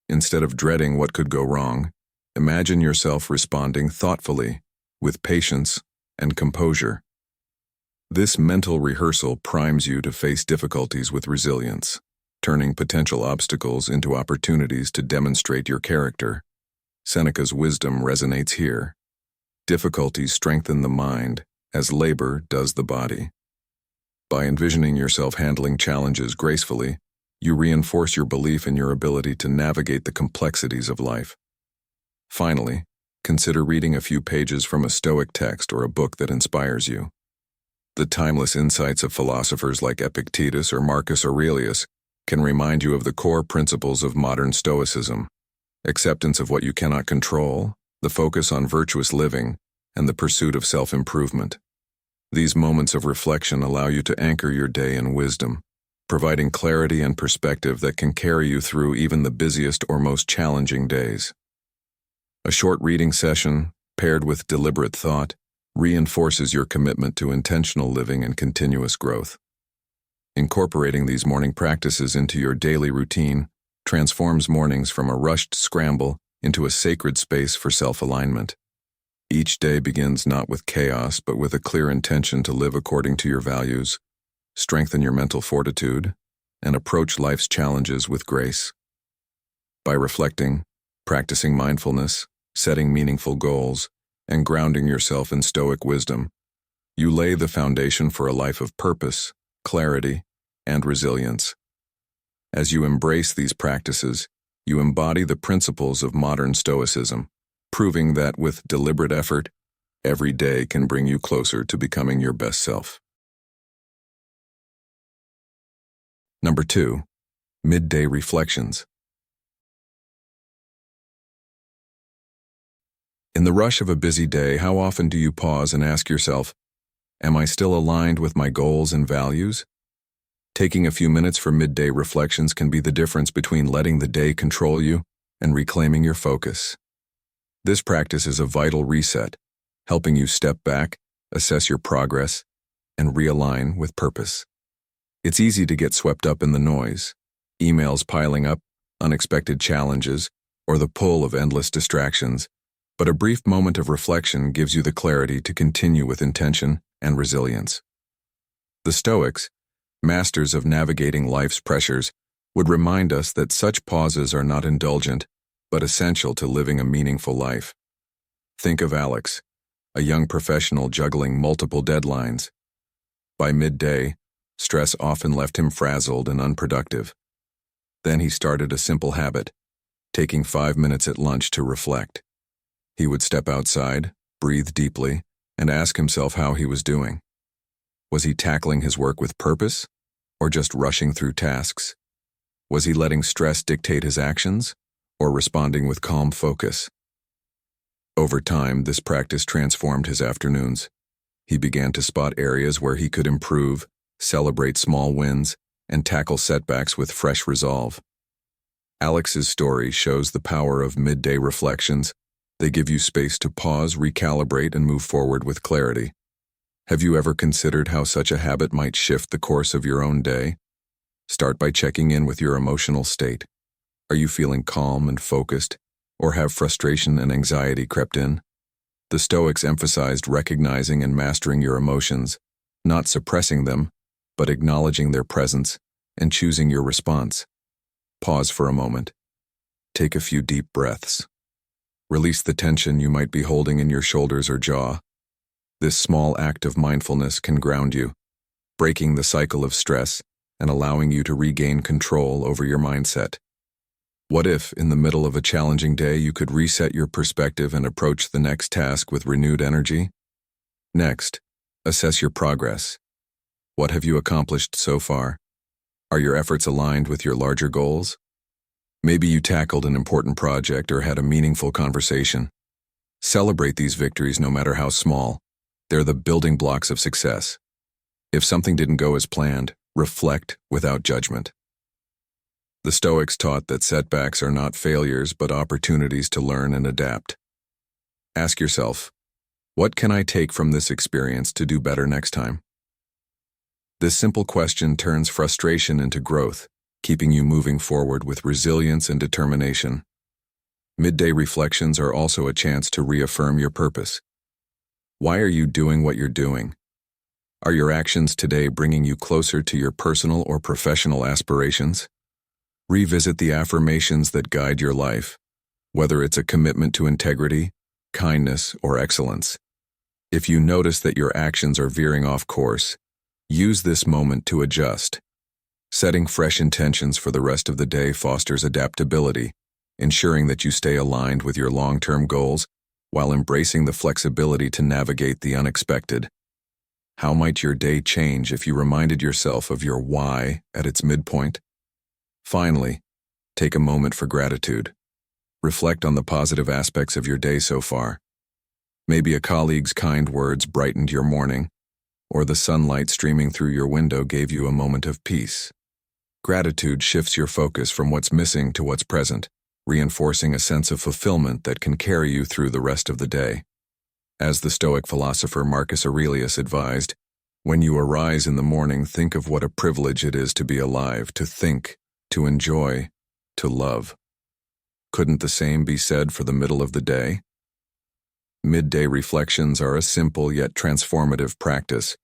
Instead of dreading what could go wrong, imagine yourself responding thoughtfully, with patience and composure. This mental rehearsal primes you to face difficulties with resilience, turning potential obstacles into opportunities to demonstrate your character. Seneca's wisdom resonates here. Difficulties strengthen the mind, as labor does the body. By envisioning yourself handling challenges gracefully, you reinforce your belief in your ability to navigate the complexities of life. Finally, consider reading a few pages from a Stoic text or a book that inspires you. The timeless insights of philosophers like Epictetus or Marcus Aurelius can remind you of the core principles of modern Stoicism: acceptance of what you cannot control, the focus on virtuous living, and the pursuit of self-improvement. These moments of reflection allow you to anchor your day in wisdom, providing clarity and perspective that can carry you through even the busiest or most challenging days. A short reading session, paired with deliberate thought, reinforces your commitment to intentional living and continuous growth. Incorporating these morning practices into your daily routine transforms mornings from a rushed scramble into a sacred space for self-alignment. Each day begins not with chaos, but with a clear intention to live according to your values, strengthen your mental fortitude, and approach life's challenges with grace. By reflecting, practicing mindfulness, setting meaningful goals, and grounding yourself in Stoic wisdom, you lay the foundation for a life of purpose, clarity, and resilience. As you embrace these practices, you embody the principles of modern Stoicism, proving that with deliberate effort, every day can bring you closer to becoming your best self. Number 2. Midday reflections. In the rush of a busy day, how often do you pause and ask yourself, am I still aligned with my goals and values? Taking a few minutes for midday reflections can be the difference between letting the day control you and reclaiming your focus. This practice is a vital reset, helping you step back, assess your progress, and realign with purpose. It's easy to get swept up in the noise, emails piling up, unexpected challenges, or the pull of endless distractions, but a brief moment of reflection gives you the clarity to continue with intention and resilience. The Stoics, masters of navigating life's pressures, would remind us that such pauses are not indulgent, but essential to living a meaningful life. Think of Alex, a young professional juggling multiple deadlines. By midday, stress often left him frazzled and unproductive. Then he started a simple habit, taking 5 minutes at lunch to reflect. He would step outside, breathe deeply, and ask himself how he was doing. Was he tackling his work with purpose, or just rushing through tasks? Was he letting stress dictate his actions, or responding with calm focus? Over time, this practice transformed his afternoons. He began to spot areas where he could improve, celebrate small wins, and tackle setbacks with fresh resolve. Alex's story shows the power of midday reflections. They give you space to pause, recalibrate, and move forward with clarity. Have you ever considered how such a habit might shift the course of your own day? Start by checking in with your emotional state. Are you feeling calm and focused, or have frustration and anxiety crept in? The Stoics emphasized recognizing and mastering your emotions, not suppressing them, but acknowledging their presence and choosing your response. Pause for a moment. Take a few deep breaths. Release the tension you might be holding in your shoulders or jaw. This small act of mindfulness can ground you, breaking the cycle of stress and allowing you to regain control over your mindset. What if, in the middle of a challenging day, you could reset your perspective and approach the next task with renewed energy? Next, assess your progress. What have you accomplished so far? Are your efforts aligned with your larger goals? Maybe you tackled an important project or had a meaningful conversation. Celebrate these victories no matter how small. They're the building blocks of success. If something didn't go as planned, reflect without judgment. The Stoics taught that setbacks are not failures but opportunities to learn and adapt. Ask yourself, what can I take from this experience to do better next time? This simple question turns frustration into growth, keeping you moving forward with resilience and determination. Midday reflections are also a chance to reaffirm your purpose. Why are you doing what you're doing? Are your actions today bringing you closer to your personal or professional aspirations? Revisit the affirmations that guide your life, whether it's a commitment to integrity, kindness, or excellence. If you notice that your actions are veering off course, use this moment to adjust. Setting fresh intentions for the rest of the day fosters adaptability, ensuring that you stay aligned with your long-term goals while embracing the flexibility to navigate the unexpected. How might your day change if you reminded yourself of your why at its midpoint? Finally, take a moment for gratitude. Reflect on the positive aspects of your day so far. Maybe a colleague's kind words brightened your morning, or the sunlight streaming through your window gave you a moment of peace. Gratitude shifts your focus from what's missing to what's present, reinforcing a sense of fulfillment that can carry you through the rest of the day. As the Stoic philosopher Marcus Aurelius advised, when you arise in the morning, think of what a privilege it is to be alive, to think, to enjoy, to love. Couldn't the same be said for the middle of the day? Midday reflections are a simple yet transformative practice,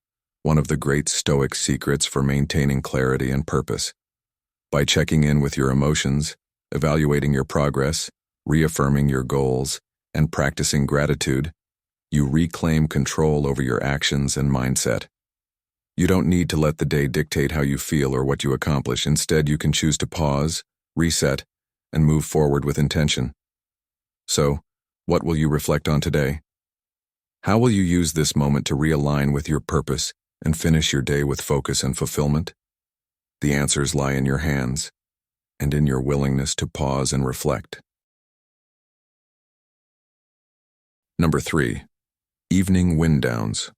one of the great Stoic secrets for maintaining clarity and purpose. By checking in with your emotions, evaluating your progress, reaffirming your goals, and practicing gratitude, you reclaim control over your actions and mindset. You don't need to let the day dictate how you feel or what you accomplish. Instead, you can choose to pause, reset, and move forward with intention. So, what will you reflect on today? How will you use this moment to realign with your purpose and finish your day with focus and fulfillment? The answers lie in your hands and in your willingness to pause and reflect. Number 3. Evening wind downs.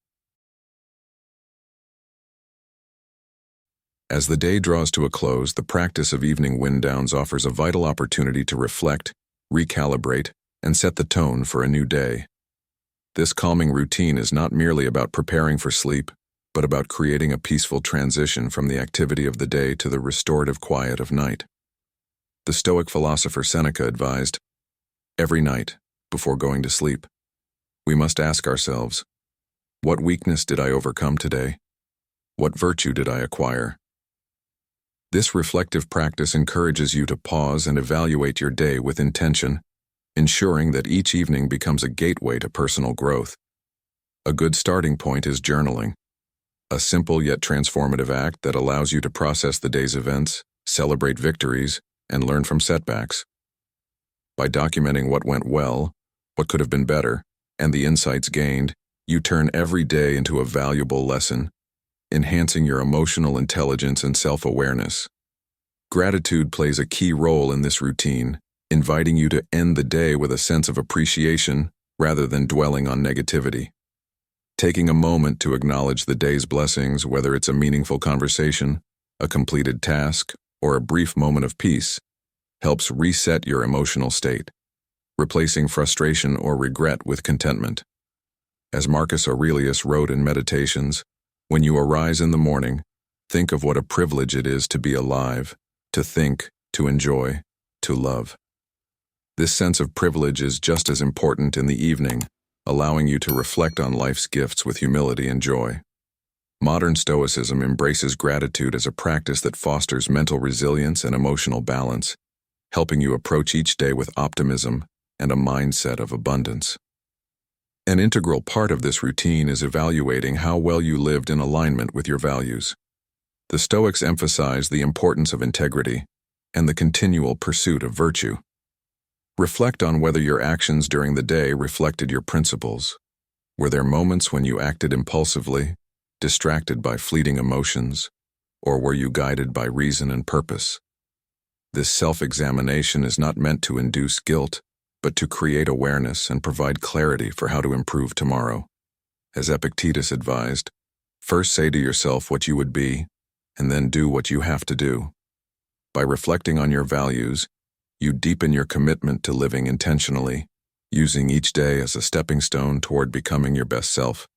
As the day draws to a close, the practice of evening wind downs offers a vital opportunity to reflect, recalibrate, and set the tone for a new day. This calming routine is not merely about preparing for sleep, but about creating a peaceful transition from the activity of the day to the restorative quiet of night. The Stoic philosopher Seneca advised, "Every night, before going to sleep, we must ask ourselves, what weakness did I overcome today? What virtue did I acquire?" This reflective practice encourages you to pause and evaluate your day with intention, ensuring that each evening becomes a gateway to personal growth. A good starting point is journaling, a simple yet transformative act that allows you to process the day's events, celebrate victories, and learn from setbacks. By documenting what went well, what could have been better, and the insights gained, you turn every day into a valuable lesson, enhancing your emotional intelligence and self-awareness. Gratitude plays a key role in this routine, inviting you to end the day with a sense of appreciation rather than dwelling on negativity. Taking a moment to acknowledge the day's blessings, whether it's a meaningful conversation, a completed task, or a brief moment of peace, helps reset your emotional state, replacing frustration or regret with contentment. As Marcus Aurelius wrote in Meditations, "When you arise in the morning, think of what a privilege it is to be alive, to think, to enjoy, to love." This sense of privilege is just as important in the evening, allowing you to reflect on life's gifts with humility and joy. Modern Stoicism embraces gratitude as a practice that fosters mental resilience and emotional balance, helping you approach each day with optimism and a mindset of abundance. An integral part of this routine is evaluating how well you lived in alignment with your values. The Stoics emphasize the importance of integrity and the continual pursuit of virtue. Reflect on whether your actions during the day reflected your principles. Were there moments when you acted impulsively, distracted by fleeting emotions, or were you guided by reason and purpose? This self-examination is not meant to induce guilt, but to create awareness and provide clarity for how to improve tomorrow. As Epictetus advised, first say to yourself what you would be, and then do what you have to do. By reflecting on your values, you deepen your commitment to living intentionally, using each day as a stepping stone toward becoming your best self.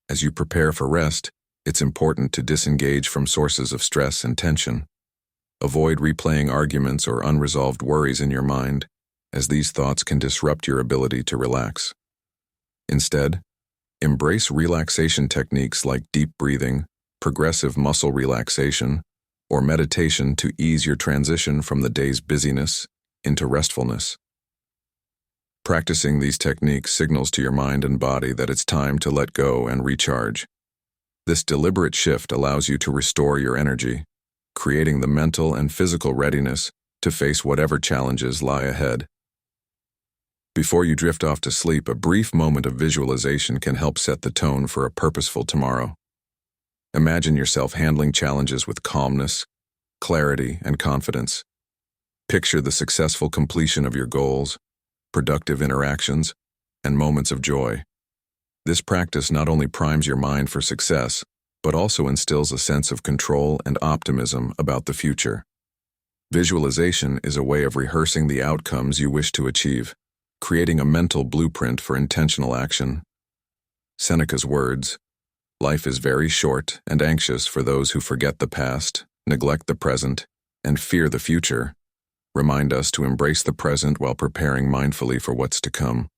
As you prepare for rest, it's important to disengage from sources of stress and tension. Avoid replaying arguments or unresolved worries in your mind, as these thoughts can disrupt your ability to relax. Instead, embrace relaxation techniques like deep breathing, progressive muscle relaxation, or meditation to ease your transition from the day's busyness into restfulness. Practicing these techniques signals to your mind and body that it's time to let go and recharge. This deliberate shift allows you to restore your energy, creating the mental and physical readiness to face whatever challenges lie ahead. Before you drift off to sleep, a brief moment of visualization can help set the tone for a purposeful tomorrow. Imagine yourself handling challenges with calmness, clarity, and confidence. Picture the successful completion of your goals, productive interactions, and moments of joy. This practice not only primes your mind for success, but also instills a sense of control and optimism about the future. Visualization is a way of rehearsing the outcomes you wish to achieve, creating a mental blueprint for intentional action. Seneca's words, "Life is very short and anxious for those who forget the past, neglect the present, and fear the future," remind us to embrace the present while preparing mindfully for what's to come.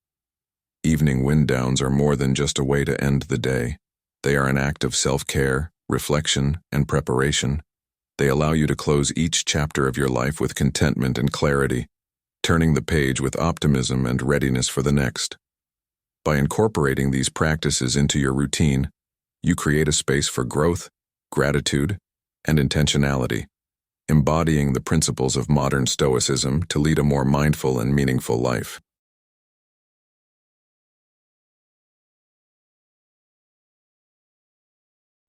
Evening wind downs are more than just a way to end the day. They are an act of self-care, reflection, and preparation. They allow you to close each chapter of your life with contentment and clarity, turning the page with optimism and readiness for the next. By incorporating these practices into your routine, you create a space for growth, gratitude, and intentionality, embodying the principles of modern Stoicism to lead a more mindful and meaningful life.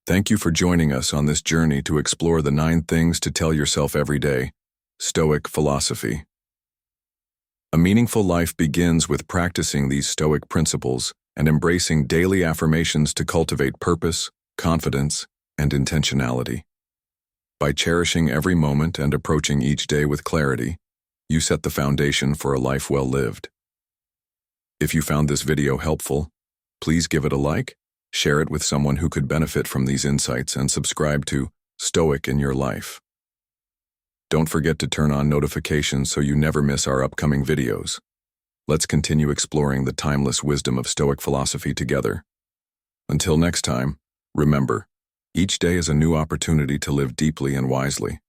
Thank you for joining us on this journey to explore the 9 things to tell yourself every day, Stoic philosophy. A meaningful life begins with practicing these Stoic principles and embracing daily affirmations to cultivate purpose, confidence, and intentionality. By cherishing every moment and approaching each day with clarity, you set the foundation for a life well lived. If you found this video helpful, please give it a like, share it with someone who could benefit from these insights, and subscribe to Stoic in Your Life. Don't forget to turn on notifications so you never miss our upcoming videos. Let's continue exploring the timeless wisdom of Stoic philosophy together. Until next time, remember, each day is a new opportunity to live deeply and wisely.